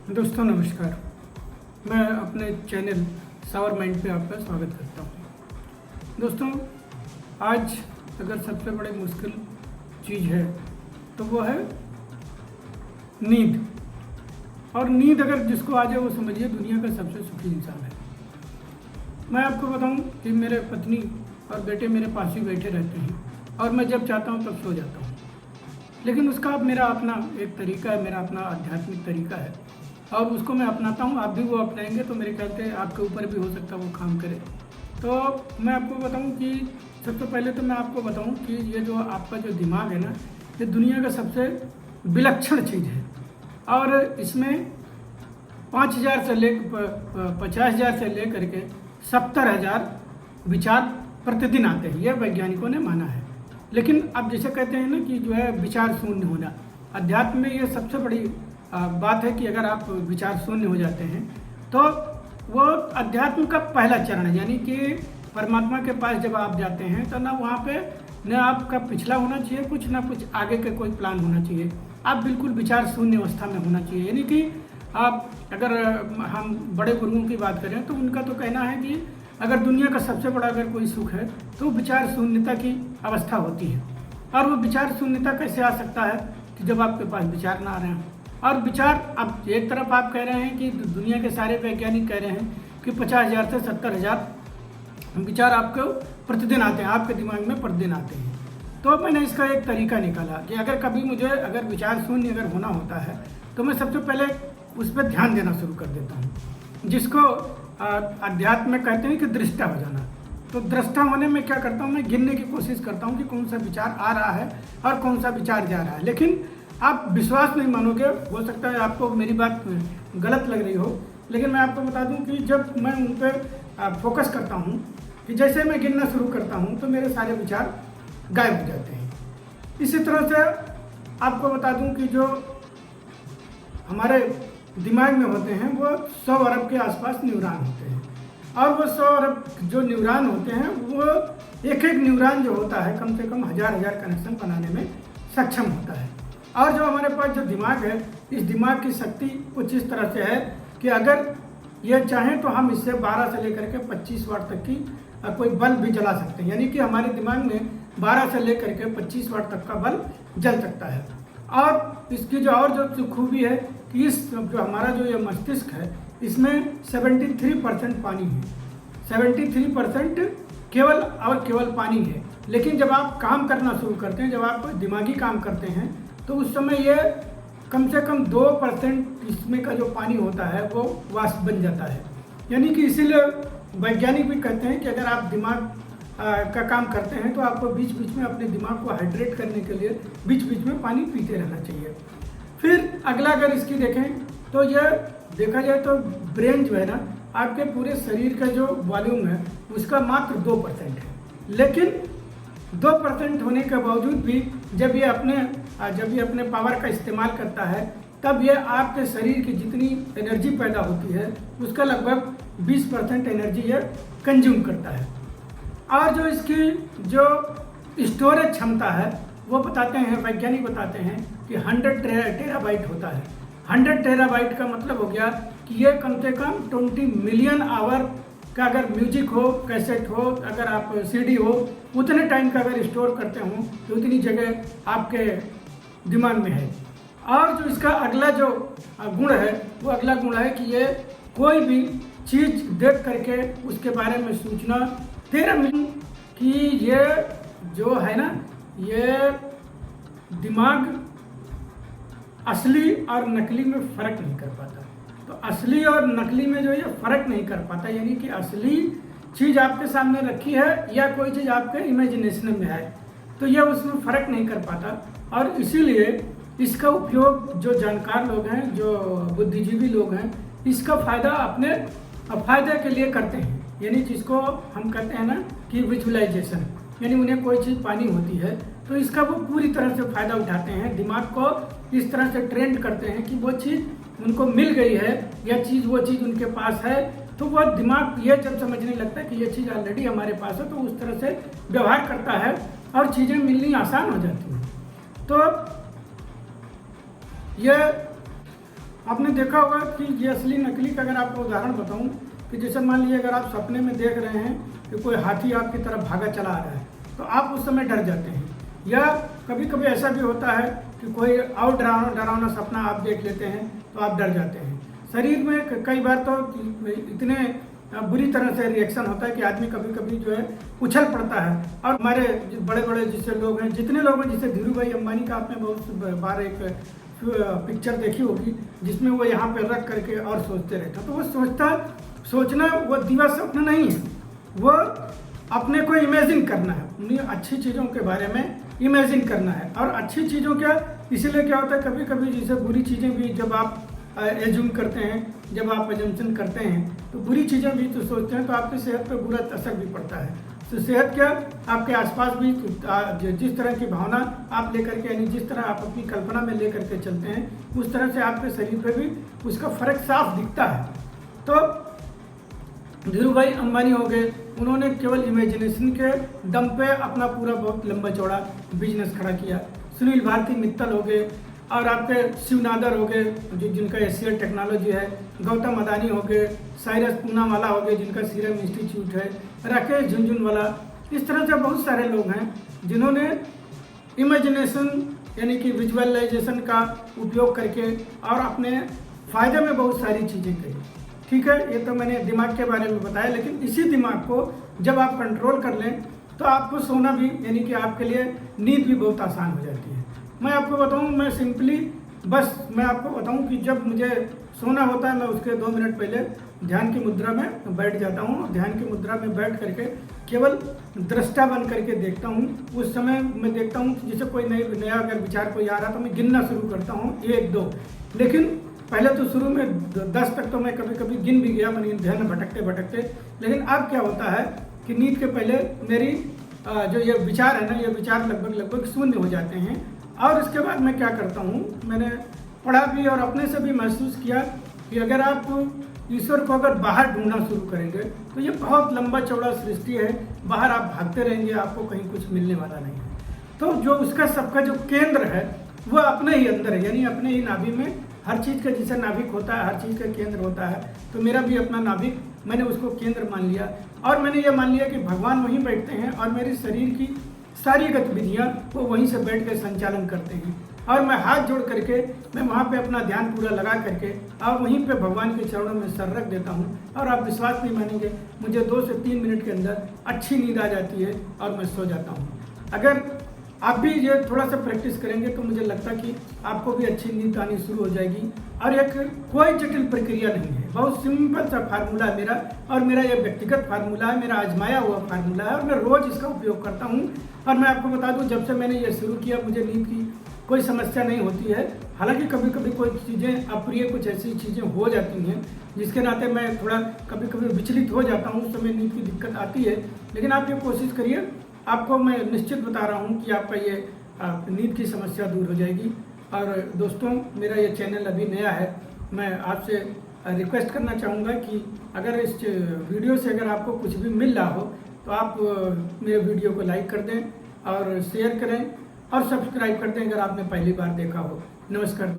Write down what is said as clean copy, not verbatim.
दोस्तों नमस्कार। मैं अपने चैनल सावर माइंड पे आपका स्वागत करता हूँ। दोस्तों आज अगर सबसे बड़ी मुश्किल चीज़ है तो वो है नींद। और नींद अगर जिसको आ जाए वो समझिए दुनिया का सबसे सुखी इंसान है। मैं आपको बताऊं कि मेरे पत्नी और बेटे मेरे पास ही बैठे रहते हैं और मैं जब चाहता हूं तब सो जाता हूं। लेकिन उसका मेरा अपना एक तरीका है, मेरा अपना आध्यात्मिक तरीका है और उसको मैं अपनाता हूँ। आप भी वो अपनाएंगे तो मेरे ख्याल से आपके ऊपर भी हो सकता है वो काम करे। तो मैं आपको बताऊँ कि सबसे पहले तो मैं आपको बताऊँ कि ये जो आपका जो दिमाग है ना, ये दुनिया का सबसे विलक्षण चीज़ है और इसमें 5,000 से ले 50,000 से ले करके 70,000 विचार प्रतिदिन आते हैं, यह वैज्ञानिकों ने माना है। लेकिन अब जैसे कहते हैं ना कि जो है विचार शून्य होना, अध्यात्म में ये सबसे बड़ी बात है कि अगर आप विचार शून्य हो जाते हैं तो वो अध्यात्म का पहला चरण है। यानी कि परमात्मा के पास जब आप जाते हैं तो ना वहाँ पे न आपका पिछला होना चाहिए कुछ, ना कुछ आगे का कोई प्लान होना चाहिए। आप बिल्कुल विचार शून्य अवस्था में होना चाहिए। यानी कि आप अगर हम बड़े गुरुओं की बात करें तो उनका तो कहना है कि अगर दुनिया का सबसे बड़ा अगर कोई सुख है तो विचार शून्यता की अवस्था होती है। और वो विचार शून्यता कैसे आ सकता है कि जब आपके पास विचार ना आ रहे हैं। और विचार, अब एक तरफ आप कह रहे हैं कि दुनिया के सारे वैज्ञानिक कह रहे हैं कि 50,000 से 70,000 विचार आपको प्रतिदिन आते हैं, आपके दिमाग में प्रतिदिन आते हैं। तो मैंने इसका एक तरीका निकाला कि अगर कभी मुझे अगर विचार शून्य अगर होना होता है तो मैं सबसे पहले उस पर ध्यान देना शुरू कर देता हूँ, जिसको अध्यात्म में कहते हैं कि दृष्टा हो जाना। तो दृष्टा होने में क्या करता हूँ, मैं गिनने की कोशिश करता हूँ कि कौन सा विचार आ रहा है और कौन सा विचार जा रहा है। लेकिन आप विश्वास नहीं मानोगे, हो सकता है आपको मेरी बात गलत लग रही हो, लेकिन मैं आपको बता दूं कि जब मैं उन पर फोकस करता हूं कि जैसे मैं गिनना शुरू करता हूं तो मेरे सारे विचार गायब हो जाते हैं। इसी तरह से आपको बता दूं कि जो हमारे दिमाग में होते हैं वो 100 अरब के आसपास न्यूरॉन होते हैं और वो 100 अरब जो न्यूरॉन होते हैं वो एक एक न्यूरॉन जो होता है कम से कम हजार कनेक्शन बनाने में सक्षम होता है। और जो हमारे पास जो दिमाग है, इस दिमाग की शक्ति कुछ इस तरह से है कि अगर ये चाहें तो हम इससे 12 से लेकर के 25 वाट तक की कोई बल्ब भी जला सकते हैं। यानी कि हमारे दिमाग में 12 से लेकर के 25 वाट तक का बल्ब जल सकता है। और इसकी जो और जो खूबी है कि इस जो हमारा जो ये मस्तिष्क है इसमें 73% पानी है, 73% केवल और केवल पानी है। लेकिन जब आप काम करना शुरू करते हैं, जब आप दिमागी काम करते हैं तो उस समय ये कम से कम 2% इसमें का जो पानी होता है वो वाष्प बन जाता है। यानी कि इसीलिए वैज्ञानिक भी कहते हैं कि अगर आप दिमाग का काम करते हैं तो आपको बीच बीच में अपने दिमाग को हाइड्रेट करने के लिए बीच बीच में पानी पीते रहना चाहिए। फिर अगला अगर इसकी देखें तो यह देखा जाए तो ब्रेन जो है ना, आपके पूरे शरीर का जो वॉल्यूम है उसका मात्र 2% है। लेकिन 2% होने के बावजूद भी जब ये अपने पावर का इस्तेमाल करता है तब ये आपके शरीर की जितनी एनर्जी पैदा होती है उसका लगभग 20% एनर्जी ये कंज्यूम करता है। और जो इसकी जो स्टोरेज क्षमता है वो बताते हैं, वैज्ञानिक बताते हैं कि 100 टेराबाइट होता है। 100 टेराबाइट का मतलब हो गया कि ये कम से कम 20 मिलियन आवर का अगर म्यूजिक हो, कैसेट हो, अगर आप सीडी हो, उतने टाइम का अगर स्टोर करते हो तो उतनी जगह आपके दिमाग में है। और जो इसका अगला जो गुण है वो अगला गुण है कि ये कोई भी चीज़ देख करके उसके बारे में सूचना 13 मिनट कि ये जो है ना, ये दिमाग असली और नकली में फ़र्क नहीं कर पाता। तो असली और नकली में जो ये फ़र्क नहीं कर पाता, यानी कि असली चीज़ आपके सामने रखी है या कोई चीज़ आपके इमेजिनेशन में है तो ये उसमें फ़र्क नहीं कर पाता। और इसीलिए इसका उपयोग जो जानकार लोग हैं, जो बुद्धिजीवी लोग हैं, इसका फ़ायदा अपने फ़ायदे के लिए करते हैं। यानी जिसको हम कहते हैं ना कि विजुअलाइजेशन, यानी उन्हें कोई चीज़ पानी होती है तो इसका वो पूरी तरह से फ़ायदा उठाते हैं, दिमाग को इस तरह से ट्रेंड करते हैं कि वो चीज़ उनको मिल गई है या वो चीज़ उनके पास है तो वह दिमाग ये जब समझने लगता है कि ये चीज़ ऑलरेडी हमारे पास है तो उस तरह से व्यवहार करता है और चीज़ें मिलनी आसान हो जाती हैं। तो ये आपने देखा होगा कि ये असली नकली का अगर आपको उदाहरण बताऊं कि जैसे मान लीजिए अगर आप सपने में देख रहे हैं कि कोई हाथी आपकी तरफ भागा चला आ रहा है तो आप उस समय डर जाते हैं। या कभी कभी ऐसा भी होता है कि कोई और डरावना सपना आप देख लेते हैं तो आप डर जाते हैं। शरीर में कई बार तो इतने बुरी तरह से रिएक्शन होता है कि आदमी कभी कभी जो है उछल पड़ता है। और हमारे बड़े बड़े जिससे लोग हैं, जितने लोग हैं, जैसे धीरू भाई अंबानी का आपने बहुत बार एक पिक्चर देखी होगी जिसमें वो यहाँ पे रख करके और सोचते रहता। तो वो सोचना वो दिवा स्वप्न नहीं है, वो अपने को इमेजिन करना है, उन्हें अच्छी चीज़ों के बारे में इमेजिन करना है। और अच्छी चीज़ों क्या, इसीलिए क्या होता है कभी कभी जैसे बुरी चीज़ें भी जब आप एज्यूम करते हैं, जब आप एजम्पशन करते हैं तो बुरी चीज़ें भी तो सोचते हैं तो आपकी सेहत पर बुरा असर भी पड़ता है। तो सेहत क्या, आपके आसपास भी जिस तरह की भावना आप लेकर के, यानी जिस तरह आप अपनी कल्पना में लेकर के चलते हैं उस तरह से आपके शरीर पे भी उसका फर्क साफ दिखता है। तो धीरू भाई अंबानी हो गए, उन्होंने केवल इमेजिनेशन के दम पे अपना पूरा बहुत लंबा चौड़ा बिजनेस खड़ा किया। सुनील भारती मित्तल हो गए, और आपके शिवनादर हो गए जो जिनका एशियल टेक्नोलॉजी है, गौतम अदानी हो गए, साइरस पूनावाला हो गए जिनका सीरम इंस्टीट्यूट है, राकेश झुनझुनवाला, इस तरह से बहुत सारे लोग हैं जिन्होंने इमेजिनेशन यानी कि विजुअलाइजेशन का उपयोग करके और अपने फ़ायदे में बहुत सारी चीज़ें करी। ठीक है, ये तो मैंने दिमाग के बारे में बताया, लेकिन इसी दिमाग को जब आप कंट्रोल कर लें तो आपको सोना भी, यानी कि आपके लिए नींद भी बहुत आसान हो जाती है। मैं आपको बताऊं, मैं सिंपली मैं आपको बताऊं कि जब मुझे सोना होता है मैं उसके 2 मिनट पहले ध्यान की मुद्रा में बैठ जाता हूं। ध्यान की मुद्रा में बैठ करके केवल दृष्टा बन करके देखता हूं। उस समय मैं देखता हूं कि जैसे कोई नया अगर विचार कोई आ रहा तो मैं गिनना शुरू करता हूं 1 2। लेकिन पहले तो शुरू में 10 तक तो मैं कभी कभी गिन भी गया, मैंने ध्यान में भटकते। लेकिन अब क्या होता है कि नींद के पहले मेरी जो ये विचार है ना, ये विचार लगभग शून्य हो जाते हैं। और इसके बाद मैं क्या करता हूँ, मैंने पढ़ा भी और अपने से भी महसूस किया कि अगर आप ईश्वर को अगर बाहर ढूंढना शुरू करेंगे तो ये बहुत लंबा चौड़ा सृष्टि है, बाहर आप भागते रहेंगे, आपको कहीं कुछ मिलने वाला नहीं है। तो जो उसका सबका जो केंद्र है वो अपने ही अंदर है, यानी अपने ही नाभि में। हर चीज़ का जैसे नाभिक होता है, हर चीज़ का केंद्र होता है, तो मेरा भी अपना नाभिक, मैंने उसको केंद्र मान लिया। और मैंने ये मान लिया कि भगवान वहीं बैठते हैं और मेरे शरीर की सारी गतिविधियाँ वो वहीं से बैठ कर संचालन करते हैं। और मैं हाथ जोड़ करके मैं वहाँ पे अपना ध्यान पूरा लगा करके और वहीं पे भगवान के चरणों में सर रख देता हूँ। और आप विश्वास नहीं मानेंगे, मुझे 2 से 3 मिनट के अंदर अच्छी नींद आ जाती है और मैं सो जाता हूँ। अगर आप भी ये थोड़ा सा प्रैक्टिस करेंगे तो मुझे लगता है कि आपको भी अच्छी नींद आनी शुरू हो जाएगी। और एक कोई जटिल प्रक्रिया नहीं है, बहुत सिंपल सा फार्मूला है मेरा, और मेरा ये व्यक्तिगत फार्मूला है, मेरा आजमाया हुआ फार्मूला है और मैं रोज़ इसका उपयोग करता हूँ। और मैं आपको बता दूँ, जब से मैंने ये शुरू किया मुझे नींद की कोई समस्या नहीं होती है। हालांकि कभी कभी कोई चीज़ें अप्रिय, कुछ ऐसी चीज़ें हो जाती हैं जिसके नाते मैं थोड़ा कभी कभी विचलित हो जाता हूँ, उस समय नींद की दिक्कत आती है। लेकिन आप ये कोशिश करिए, आपको मैं निश्चित बता रहा हूँ कि आपका ये नींद की समस्या दूर हो जाएगी। और दोस्तों, मेरा ये चैनल अभी नया है, मैं आपसे रिक्वेस्ट करना चाहूँगा कि अगर इस वीडियो से अगर आपको कुछ भी मिल रहा हो तो आप मेरे वीडियो को लाइक कर दें और शेयर करें और सब्सक्राइब कर दें अगर आपने पहली बार देखा हो। नमस्कार।